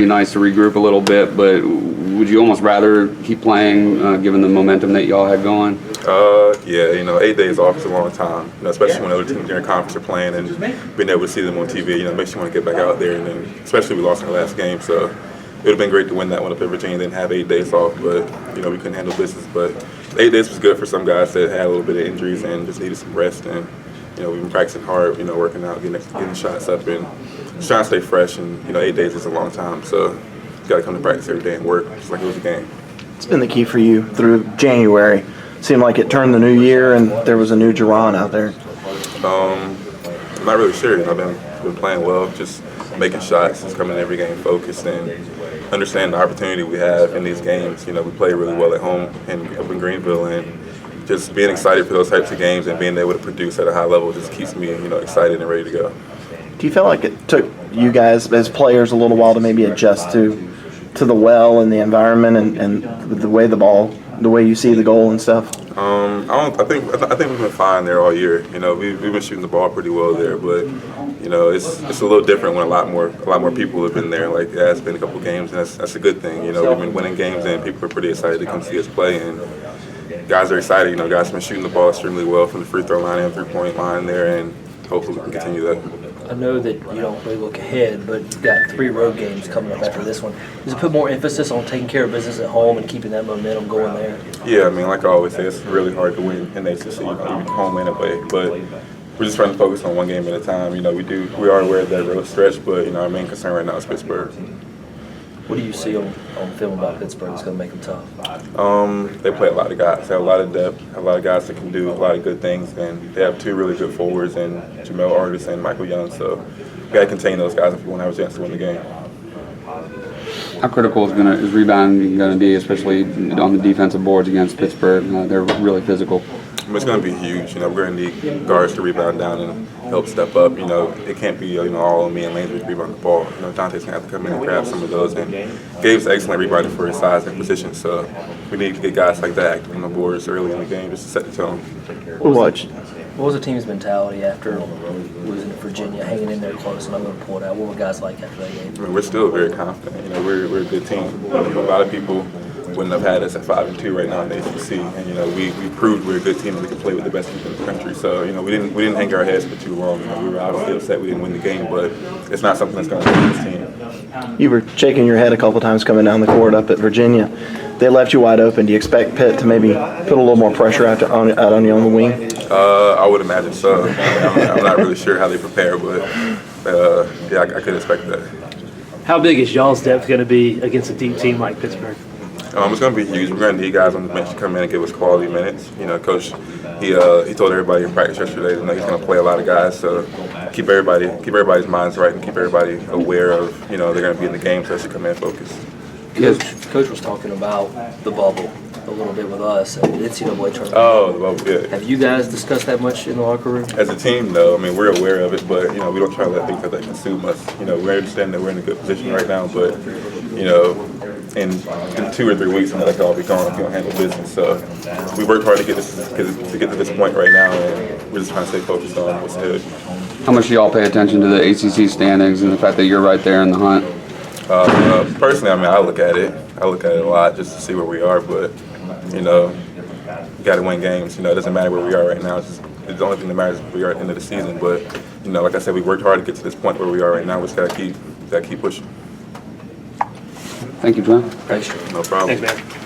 Be nice to regroup a little bit, but would you almost rather keep playing given the momentum that y'all had going? Yeah, 8 days off is a long time, especially when other teams in your conference are playing and being able to see them on TV, makes you want to get back out there, and then especially we lost in the last game, so it would have been great to win that one up at Virginia and then have 8 days off, but, we couldn't handle business, but 8 days was good for some guys that had a little bit of injuries and just needed some rest, and, we've been practicing hard, working out, getting shots up, and just trying to stay fresh, and, 8 days is a long time, so you got to come to practice every day and work just like it was a game. It's been the key for you through January. Seemed like it turned the new year and there was a new Jaron out there. I'm not really sure. I've been playing well, just making shots, just coming in every game focused and understanding the opportunity we have in these games. We play really well at home and up in Greenville, and just being excited for those types of games and being able to produce at a high level just keeps me, excited and ready to go. Do you feel like it took you guys as players a little while to maybe adjust to the well and the environment and the way you see the goal and stuff? I think we've been fine there all year. We've been shooting the ball pretty well there, but it's a little different when a lot more people have been there. Like it's been a couple games, and that's a good thing. We've been winning games, and people are pretty excited to come see us play. And guys are excited. Guys have been shooting the ball extremely well from the free throw line and 3-point line there, and hopefully we can continue that. I know that you don't really look ahead, but you've got 3 road games coming up after this one. Does it put more emphasis on taking care of business at home and keeping that momentum going there? Yeah, like I always say, it's really hard to win in ACC, even home and away. But we're just trying to focus on one game at a time. We are aware of that road stretch, but our main concern right now is Pittsburgh. What do you see on film about Pittsburgh that's going to make them tough? They play a lot of guys. They have a lot of depth, a lot of guys that can do a lot of good things, and they have 2 really good forwards in Jamel Artis and Michael Young. So we got to contain those guys if we want to have a chance to win the game. How critical is rebounding going to be, especially on the defensive boards against Pittsburgh? They're really physical. It's going to be huge. We're going to need guards to rebound down and help step up. It can't be all on me and Landry to rebound the ball. Dante's going to have to come in and grab some of those. And Gabe's an excellent rebounder for his size and position. So we need to get guys like that active on the boards early in the game just to set the tone. What was the team's mentality after losing to Virginia, hanging in there close and I'm going to pull it out? What were guys like after that game? We're still very confident. We're a good team. A lot of people wouldn't have had us at 5-2 right now in the ACC, and we proved we're a good team and we can play with the best people in the country. So we didn't hang our heads for too long. We were obviously upset we didn't win the game, but it's not something that's going to hurt this team. You were shaking your head a couple times coming down the court up at Virginia. They left you wide open. Do you expect Pitt to maybe put a little more pressure out on you on the wing? I would imagine so. I'm not really sure how they prepare, but yeah, I could expect that. How big is y'all's depth going to be against a deep team like Pittsburgh? It's going to be huge. We're going to need guys on the bench to come in and give us quality minutes. Coach, he told everybody in practice yesterday that he's going to play a lot of guys, so keep everybody's minds right and keep everybody aware of they're going to be in the game, so they should come in focused. Coach was talking about the bubble a little bit with us and the NCAA tournament. Oh, the bubble, yeah. Have you guys discussed that much in the locker room? As a team, no. We're aware of it, but we don't try to let things like that consume us. We understand that we're in a good position right now, but in 2 or 3 weeks, that can all be gone if you don't handle business. So we worked hard to get to this point right now, and we're just trying to stay focused on what's ahead. How much do y'all pay attention to the ACC standings and the fact that you're right there in the hunt? Personally, I look at it. I look at it a lot just to see where we are, but you got to win games. It doesn't matter where we are right now. It's the only thing that matters is where we are at the end of the season. But like I said, we worked hard to get to this point where we are right now. We just got to keep pushing. Thank you, John. Thanks. No problem. Thanks, man.